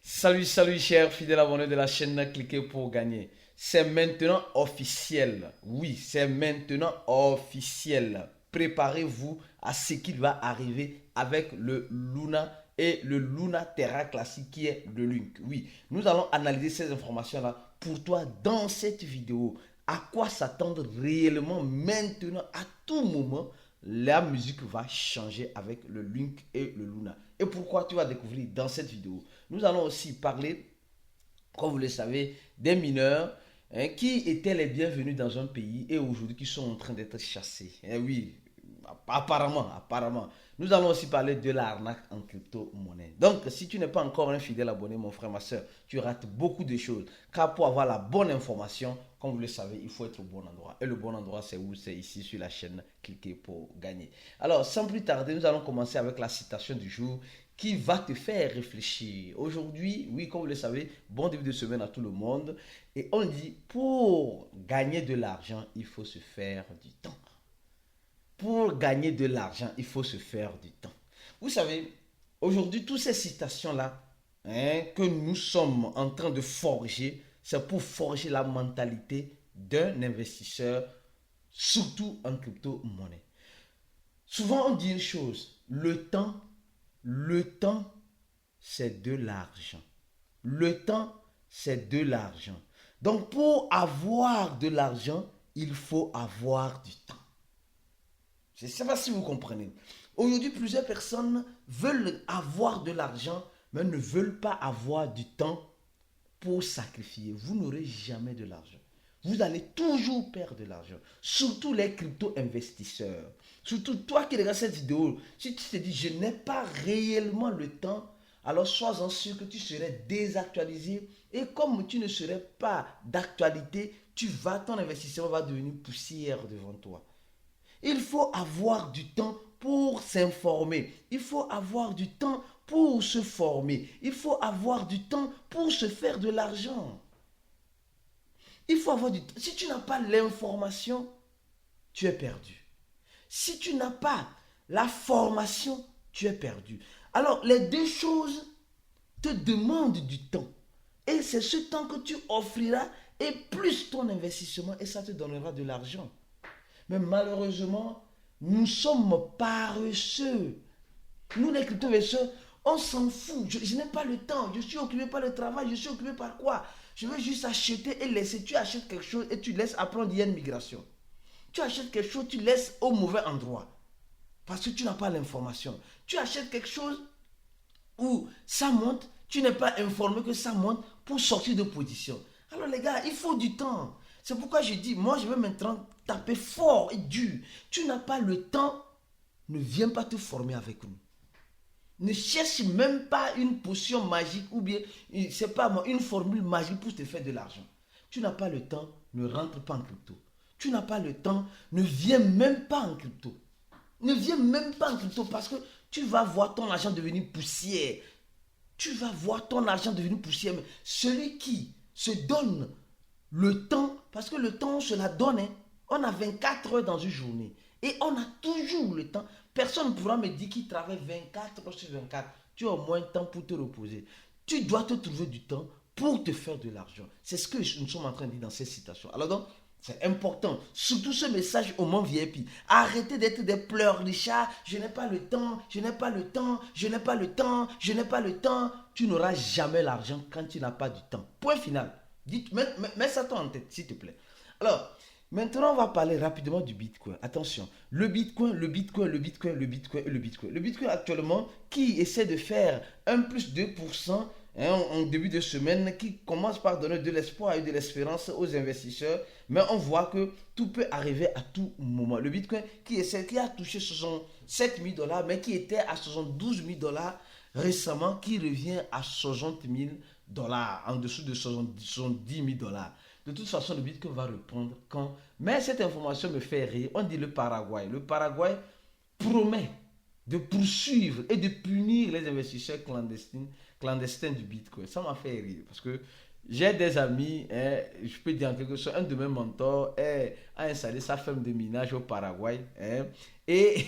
Salut chers fidèles abonnés de la chaîne, cliquez pour gagner. C'est maintenant officiel. Oui, c'est maintenant officiel. Préparez-vous à ce qu'il va arriver avec le Luna et le Luna Terra classique qui est le Link. Oui, nous allons analyser ces informations-là pour toi dans cette vidéo. À quoi s'attendre réellement maintenant, à tout moment, la musique va changer avec le Link et le Luna. Et pourquoi tu vas découvrir dans cette vidéo. Nous allons aussi parler, comme vous le savez, des mineurs qui étaient les bienvenus dans un pays et aujourd'hui qui sont en train d'être chassés. Et oui, apparemment. Nous allons aussi parler de l'arnaque en crypto-monnaie. Donc, si tu n'es pas encore un fidèle abonné, mon frère, ma soeur, tu rates beaucoup de choses. Car pour avoir la bonne information, comme vous le savez, il faut être au bon endroit. Et le bon endroit, c'est où? C'est ici sur la chaîne. Cliquez pour gagner. Alors, sans plus tarder, nous allons commencer avec la citation du jour qui va te faire réfléchir. Aujourd'hui, oui, comme vous le savez, bon début de semaine à tout le monde. Et on dit, pour gagner de l'argent, il faut se faire du temps. Pour gagner de l'argent, il faut se faire du temps. Vous savez, aujourd'hui, toutes ces citations-là que nous sommes en train de forger, c'est pour forger la mentalité d'un investisseur, surtout en crypto-monnaie. Souvent, on dit une chose, le temps, c'est de l'argent. Le temps, c'est de l'argent. Donc, pour avoir de l'argent, il faut avoir du temps. Je ne sais pas si vous comprenez. Aujourd'hui, plusieurs personnes veulent avoir de l'argent, mais ne veulent pas avoir du temps pour sacrifier. Vous n'aurez jamais de l'argent. Vous allez toujours perdre de l'argent. Surtout les crypto-investisseurs. Surtout toi qui regardes cette vidéo, si tu te dis je n'ai pas réellement le temps, alors sois-en sûr que tu serais désactualisé. Et comme tu ne serais pas d'actualité, ton investissement va devenir poussière devant toi. Il faut avoir du temps pour s'informer. Il faut avoir du temps pour se former. Il faut avoir du temps pour se faire de l'argent. Il faut avoir du temps. Si tu n'as pas l'information, tu es perdu. Si tu n'as pas la formation, tu es perdu. Alors, les deux choses te demandent du temps. Et c'est ce temps que tu offriras et plus ton investissement et ça te donnera de l'argent. Mais malheureusement, nous sommes paresseux. Nous, les crypto-investisseurs, on s'en fout. Je n'ai pas le temps. Je suis occupé par le travail. Je suis occupé par quoi? Je veux juste acheter et laisser. Tu achètes quelque chose et tu laisses. Après, on dit il y a une migration. Tu achètes quelque chose, tu laisses au mauvais endroit. Parce que tu n'as pas l'information. Tu achètes quelque chose où ça monte. Tu n'es pas informé que ça monte pour sortir de position. Alors les gars, il faut du temps. C'est pourquoi je dis, moi je vais maintenant taper fort et dur. Tu n'as pas le temps, ne viens pas te former avec nous. Ne cherche même pas une potion magique ou bien, c'est pas moi, une formule magique pour te faire de l'argent. Tu n'as pas le temps, ne rentre pas en crypto. Tu n'as pas le temps, ne viens même pas en crypto. Ne viens même pas en crypto parce que tu vas voir ton argent devenir poussière. Tu vas voir ton argent devenir poussière. Mais celui qui se donne le temps, parce que le temps, on se la donne. On a 24 heures dans une journée. Et on a toujours le temps. Personne ne pourra me dire qu'il travaille 24 heures sur 24. Tu as au moins le temps pour te reposer. Tu dois te trouver du temps pour te faire de l'argent. C'est ce que nous sommes en train de dire dans cette citation. Alors donc, c'est important. Surtout ce message au monde VIP. Arrêtez d'être des pleurnichards. Je n'ai pas le temps, je n'ai pas le temps, je n'ai pas le temps, je n'ai pas le temps. Tu n'auras jamais l'argent quand tu n'as pas du temps. Point final. Mets ça toi en tête, s'il te plaît. Alors, maintenant, on va parler rapidement du Bitcoin. Attention, le Bitcoin. Le Bitcoin actuellement, qui essaie de faire un plus 2% en début de semaine, qui commence par donner de l'espoir et de l'espérance aux investisseurs. Mais on voit que tout peut arriver à tout moment. Le Bitcoin qui a touché 67 000 dollars, mais qui était à 72 000 dollars récemment, qui revient à 60 000 dollars, en dessous de 70 000 dollars. De toute façon, le Bitcoin va répondre quand. Mais cette information me fait rire. On dit le Paraguay. Le Paraguay promet de poursuivre et de punir les investisseurs clandestins du Bitcoin. Ça m'a fait rire parce que j'ai des amis, je peux dire en quelque sorte, un de mes mentors a installé sa ferme de minage au Paraguay et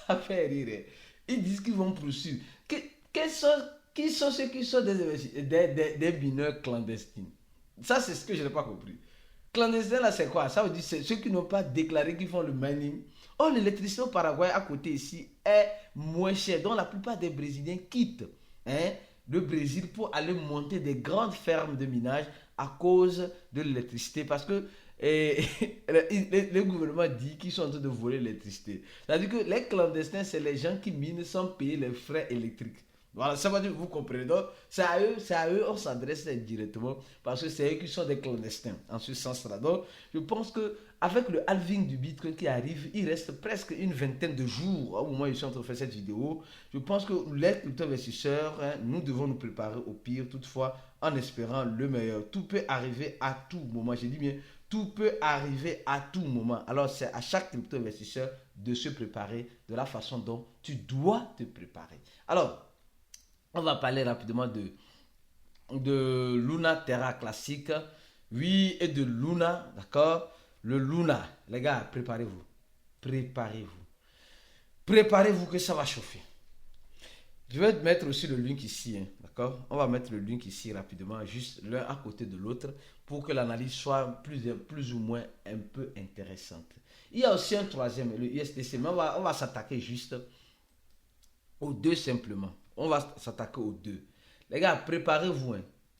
ça fait rire. Ils disent qu'ils vont poursuivre. Quelles sont qui sont ceux qui sont des mineurs clandestins? Ça, c'est ce que je n'ai pas compris. Clandestin, là, c'est quoi? Ça veut dire c'est ceux qui n'ont pas déclaré qu'ils font le mining. Oh, l'électricité au Paraguay, à côté ici, est moins chère. Donc, la plupart des Brésiliens quittent le Brésil pour aller monter des grandes fermes de minage à cause de l'électricité. Parce que le gouvernement dit qu'ils sont en train de voler l'électricité. C'est-à-dire que les clandestins, c'est les gens qui minent sans payer les frais électriques. Voilà, ça va dire, vous comprenez. Donc, c'est à eux, on s'adresse directement parce que c'est eux qui sont des clandestins en ce sens-là. Donc, je pense que avec le halving du Bitcoin qui arrive, il reste presque une vingtaine de jours au moment où je suis en train de faire cette vidéo. Je pense que les crypto-investisseurs, nous devons nous préparer au pire, toutefois, en espérant le meilleur. Tout peut arriver à tout moment. J'ai dit bien, tout peut arriver à tout moment. Alors, c'est à chaque crypto-investisseur de se préparer de la façon dont tu dois te préparer. Alors, on va parler rapidement de Luna Terra classique. Oui, et de Luna, d'accord? Le Luna, les gars, préparez-vous. Préparez-vous. Préparez-vous que ça va chauffer. Je vais mettre aussi le link ici, d'accord? On va mettre le link ici rapidement, juste l'un à côté de l'autre, pour que l'analyse soit plus ou moins un peu intéressante. Il y a aussi un troisième, le USDC, mais on va s'attaquer juste aux deux simplement. On va s'attaquer aux deux. Les gars, préparez-vous.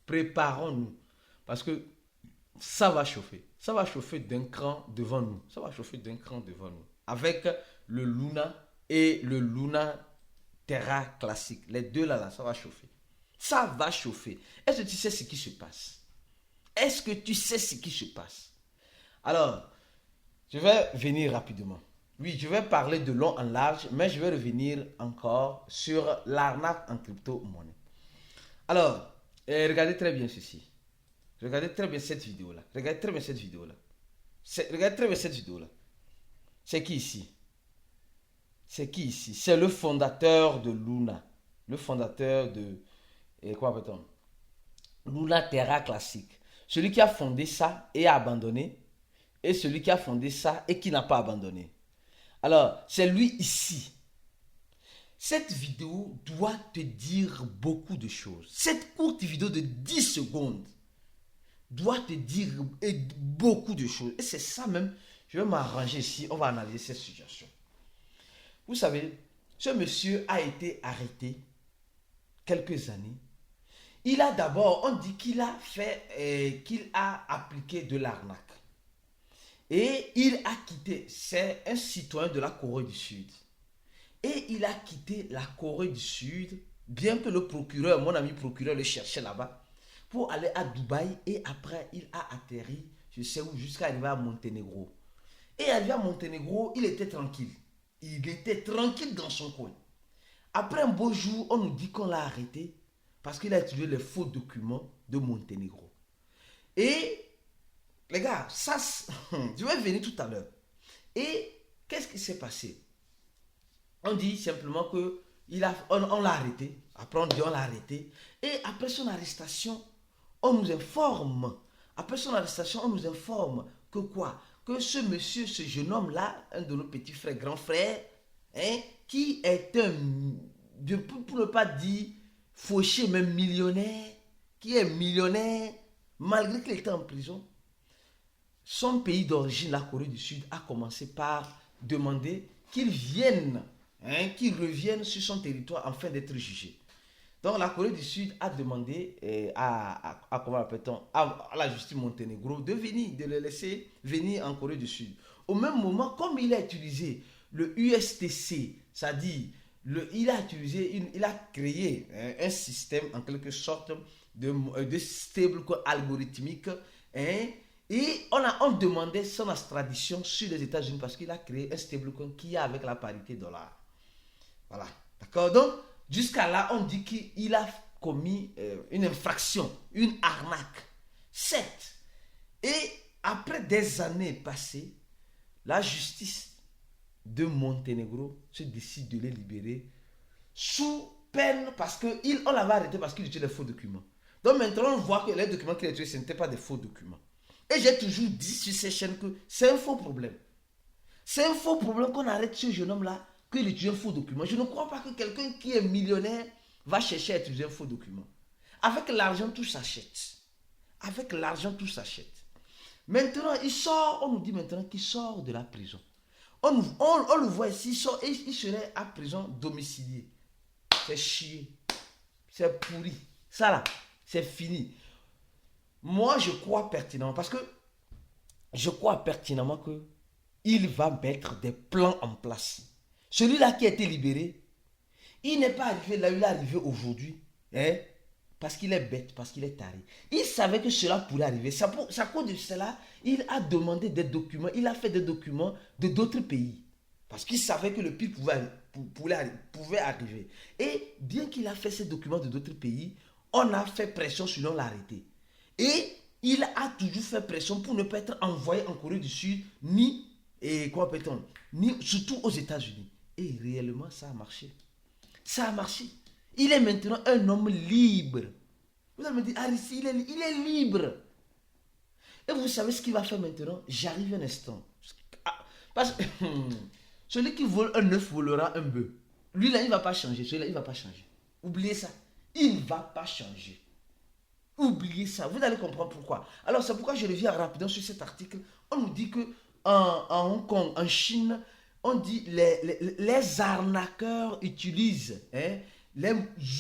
Préparons-nous. Parce que ça va chauffer. Ça va chauffer d'un cran devant nous. Ça va chauffer d'un cran devant nous. Avec le Luna et le Luna Terra classique. Les deux là, ça va chauffer. Ça va chauffer. Est-ce que tu sais ce qui se passe? Est-ce que tu sais ce qui se passe? Alors, je vais venir rapidement. Oui, je vais parler de long en large, mais je vais revenir encore sur l'arnaque en crypto-monnaie. Alors, regardez très bien ceci. Regardez très bien cette vidéo-là. Regardez très bien cette vidéo-là. Regardez très bien cette vidéo-là. C'est qui ici? C'est qui ici? C'est le fondateur de Luna. Le fondateur de... quoi appelle-t-on? Luna Terra classique. Celui qui a fondé ça et a abandonné. Et celui qui a fondé ça et qui n'a pas abandonné. Alors, c'est lui ici. Cette vidéo doit te dire beaucoup de choses. Cette courte vidéo de 10 secondes doit te dire beaucoup de choses. Et c'est ça même, je vais m'arranger ici, on va analyser cette situation. Vous savez, ce monsieur a été arrêté quelques années. Il a d'abord, on dit qu'il a fait, qu'il a appliqué de l'arnaque. Et il a quitté, c'est un citoyen de la Corée du Sud. Et il a quitté la Corée du Sud, bien que le procureur, mon ami procureur, le cherchait là-bas, pour aller à Dubaï. Et après, il a atterri, je sais où, jusqu'à arriver à Monténégro. Et arrivé à Monténégro, il était tranquille. Il était tranquille dans son coin. Après un beau jour, on nous dit qu'on l'a arrêté parce qu'il a utilisé les faux documents de Monténégro. Et les gars, ça, je vais venir tout à l'heure. Et qu'est-ce qui s'est passé? On dit simplement que on l'a arrêté. Après, on dit on l'a arrêté. Et après son arrestation, on nous informe. Après son arrestation, on nous informe que quoi? Que ce monsieur, ce jeune homme-là, un de nos petits frères, grands frères, qui est pour ne pas dire fauché, même millionnaire, qui est millionnaire, malgré qu'il était en prison. Son pays d'origine, la Corée du Sud, a commencé par demander qu'il vienne, qu'il revienne sur son territoire afin d'être jugé. Donc la Corée du Sud a demandé comment appelle-t-on, à la justice Monténégro de le laisser venir en Corée du Sud. Au même moment, comme il a utilisé le USTC, c'est-à-dire il a créé un système en quelque sorte de stablecoin algorithmique, et on demandait son extradition sur les États-Unis parce qu'il a créé un stablecoin qui a avec la parité dollar. Voilà, d'accord? Donc, jusqu'à là, on dit qu'il a commis une infraction, une arnaque. 7. Et après des années passées, la justice de Monténégro se décide de les libérer sous peine parce qu'on l'avait arrêté parce qu'il utilisait des faux documents. Donc maintenant, on voit que les documents qu'il a utilisés, ce n'étaient pas des faux documents. Et j'ai toujours dit sur ces chaînes que c'est un faux problème. C'est un faux problème qu'on arrête ce jeune homme-là, qu'il utilise un faux document. Je ne crois pas que quelqu'un qui est millionnaire va chercher à utiliser un faux document. Avec l'argent, tout s'achète. Avec l'argent, tout s'achète. Maintenant, il sort, on nous dit maintenant qu'il sort de la prison. On le voit ici, il sort et il serait à prison domiciliée. C'est chier. C'est pourri. Ça là, c'est fini. Moi, je crois pertinemment, parce que je crois pertinemment que il va mettre des plans en place. Celui-là qui a été libéré, il n'est pas arrivé là, il est arrivé aujourd'hui. Hein? Parce qu'il est bête, parce qu'il est taré. Il savait que cela pourrait arriver. C'est à cause de cela, il a demandé des documents, il a fait des documents de d'autres pays. Parce qu'il savait que le pire pouvait arriver. Et bien qu'il a fait ces documents de d'autres pays, on a fait pression sur l'on l'a arrêté. Et il a toujours fait pression pour ne pas être envoyé en Corée du Sud, ni surtout aux États-Unis. Et réellement, ça a marché. Ça a marché. Il est maintenant un homme libre. Vous allez me dire, Arissi, il est libre. Et vous savez ce qu'il va faire maintenant? J'arrive un instant. Parce que celui qui vole un œuf volera un bœuf. Lui là, il ne va pas changer. Celui-là, il ne va pas changer. Oubliez ça. Il ne va pas changer. Oubliez ça. Vous allez comprendre pourquoi. Alors, c'est pourquoi je reviens rapidement sur cet article. On nous dit que en Hong Kong, en Chine, on dit les arnaqueurs utilisent les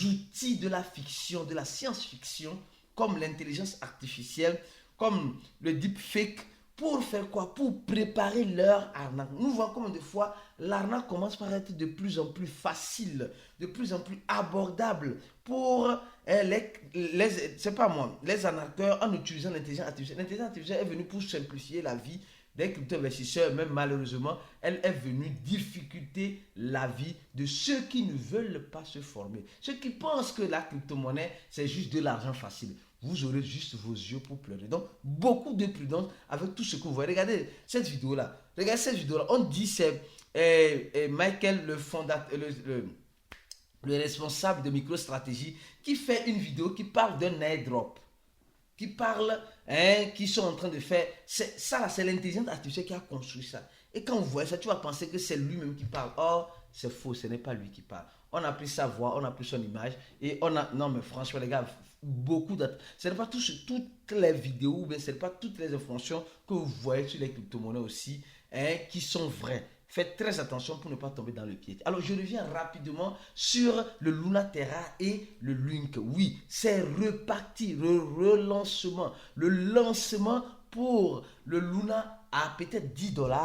outils de la fiction, de la science-fiction, comme l'intelligence artificielle, comme le deepfake, pour faire quoi? Pour préparer leur arnaque. Nous voyons combien de fois l'arnaque commence par être de plus en plus facile, de plus en plus abordable pour c'est pas moi, les arnaqueurs en utilisant l'intelligence artificielle. L'intelligence artificielle est venue pour simplifier la vie des crypto-investisseurs, même malheureusement, elle est venue difficulter la vie de ceux qui ne veulent pas se former. Ceux qui pensent que la crypto-monnaie, c'est juste de l'argent facile. Vous aurez juste vos yeux pour pleurer. Donc, beaucoup de prudence avec tout ce que vous voyez. Regardez cette vidéo-là. Regardez cette vidéo-là. On dit c'est Michael, le fondateur, le responsable de MicroStrategy, qui fait une vidéo qui parle d'un airdrop. Qui parle, qui sont en train de faire. Ça, c'est l'intelligence artificielle qui a construit ça. Et quand vous voyez ça, tu vas penser que c'est lui-même qui parle. Or, c'est faux, ce n'est pas lui qui parle. On a pris sa voix, on a pris son image. Et on a. Non, mais franchement, les gars, beaucoup d'autres. Ce n'est pas toutes les vidéos, mais ce n'est pas toutes les informations que vous voyez sur les crypto-monnaies aussi, qui sont vraies. Faites très attention pour ne pas tomber dans le piège. Alors, je reviens rapidement sur le Luna Terra et le Link. Oui, c'est reparti, le relancement. Le lancement pour le Luna à peut-être 10 $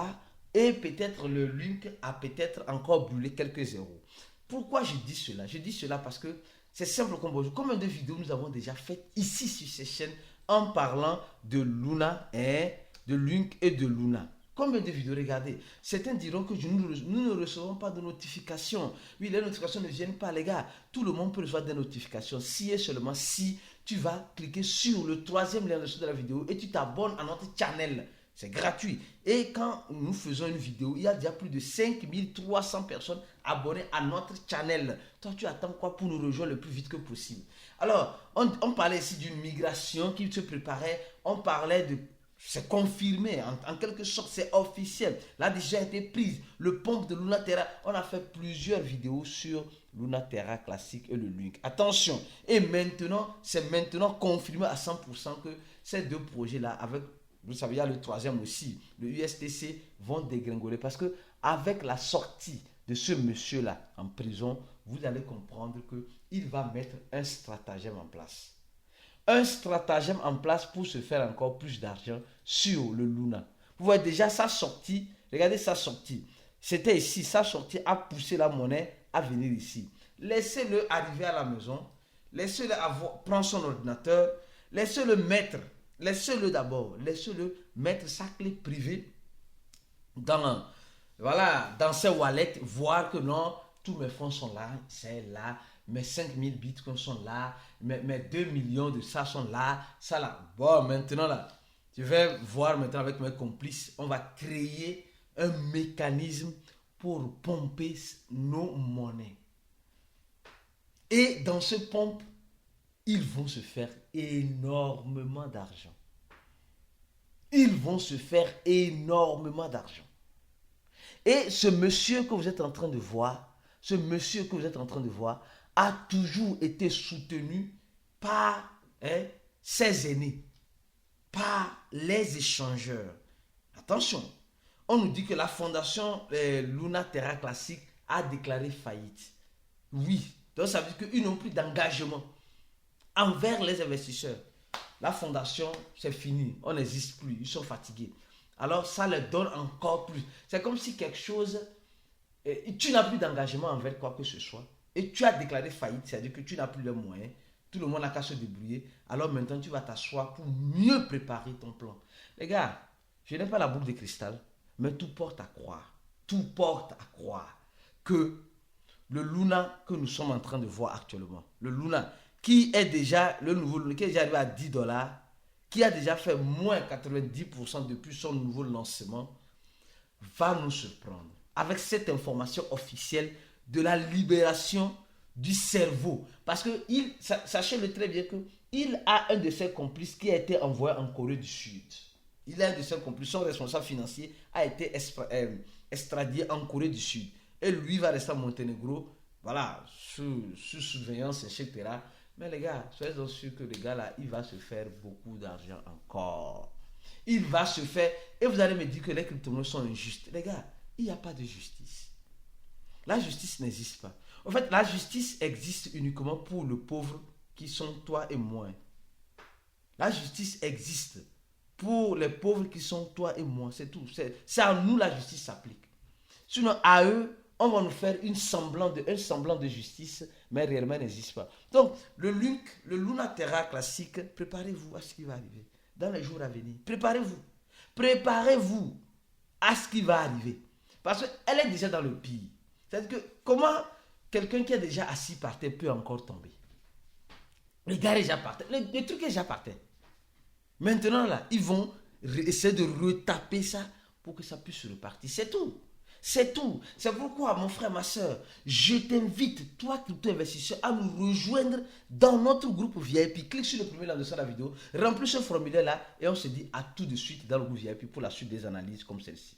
et peut-être le Link a peut-être encore brûlé quelques zéros. Pourquoi je dis cela? Je dis cela parce que c'est simple comme bonjour. Combien de vidéos nous avons déjà faites ici sur ces chaînes en parlant de Luna, de Link et de Luna? Combien de vidéos regardez? Certains diront que nous ne recevons pas de notifications. Oui, les notifications ne viennent pas, les gars. Tout le monde peut recevoir des notifications. Si et seulement si tu vas cliquer sur le troisième lien de la vidéo et tu t'abonnes à notre channel. C'est gratuit. Et quand nous faisons une vidéo, il y a déjà plus de 5300 personnes abonnées à notre channel. Toi, tu attends quoi pour nous rejoindre le plus vite que possible? Alors, on parlait ici d'une migration qui se préparait. On parlait de... C'est confirmé, en quelque sorte, c'est officiel. La décision a été prise. Le pompe de Luna Terra, on a fait plusieurs vidéos sur Luna Terra classique et le Link. Attention, et maintenant, c'est maintenant confirmé à 100% que ces deux projets-là, avec, vous savez, il y a le troisième aussi, le USTC, vont dégringoler. Parce que avec la sortie de ce monsieur-là en prison, vous allez comprendre qu'il va mettre un stratagème en place. Un stratagème en place pour se faire encore plus d'argent sur le Luna. Vous voyez déjà sa sortie, regardez sa sortie. C'était ici, sa sortie a poussé la monnaie à venir ici. Laissez-le arriver à la maison, laissez-le prendre son ordinateur, laissez-le mettre sa clé privée dans ses wallets, voir que non, tous mes fonds sont là, c'est là. Mes 5000 bitcoins sont là, mes 2 millions de ça sont là, ça là. Bon, maintenant là, je vais voir maintenant avec mes complices, on va créer un mécanisme pour pomper nos monnaies. Et dans ce pompe, ils vont se faire énormément d'argent. Ils vont se faire énormément d'argent. Et ce monsieur que vous êtes en train de voir, a toujours été soutenu par ses aînés, par les échangeurs. Attention, on nous dit que la fondation Luna Terra Classic a déclaré faillite. Oui, donc ça veut dire qu'ils n'ont plus d'engagement envers les investisseurs. La fondation, c'est fini, on n'existe plus, ils sont fatigués. Alors ça leur donne encore plus. C'est comme si quelque chose, tu n'as plus d'engagement envers quoi que ce soit, et tu as déclaré faillite, c'est-à-dire que tu n'as plus de moyens, tout le monde n'a qu'à se débrouiller, alors maintenant tu vas t'asseoir pour mieux préparer ton plan. Les gars, je n'ai pas la boule de cristal, mais tout porte à croire que le Luna que nous sommes en train de voir actuellement, le Luna qui est déjà le nouveau Luna, qui est déjà arrivé à 10 dollars, qui a déjà fait moins 90% depuis son nouveau lancement, va nous surprendre avec cette information officielle de la libération du cerveau. Parce que sachez-le très bien qu'il a un de ses complices qui a été envoyé en Corée du Sud. Il a un de ses complices, son responsable financier a été extradé en Corée du Sud. Et lui va rester à Monténégro, voilà, sous surveillance, etc. Mais les gars, soyez sûrs que le gars là, il va se faire beaucoup d'argent encore. Il va se faire, et vous allez me dire que les crypto-monnaies sont injustes. Les gars, il n'y a pas de justice. La justice n'existe pas. En fait, la justice existe uniquement pour le pauvre qui sont toi et moi. La justice existe pour les pauvres qui sont toi et moi, c'est tout. C'est à nous la justice s'applique. Sinon, à eux, on va nous faire un semblant de justice, mais réellement, elle n'existe pas. Donc, le Luna Terra classique, préparez-vous à ce qui va arriver dans les jours à venir. Préparez-vous. Préparez-vous à ce qui va arriver. Parce qu'elle est déjà dans le pire. C'est-à-dire que comment quelqu'un qui est déjà assis par terre peut encore tomber? Le gars est déjà par terre. Le truc est déjà par terre. Maintenant, là, ils vont essayer de retaper ça pour que ça puisse repartir. C'est tout. C'est tout. C'est pourquoi, mon frère, ma soeur, je t'invite, toi, crypto-investisseur, à nous rejoindre dans notre groupe VIP. Clique sur le premier lien de la vidéo, remplis ce formulaire-là et on se dit à tout de suite dans le groupe VIP pour la suite des analyses comme celle-ci.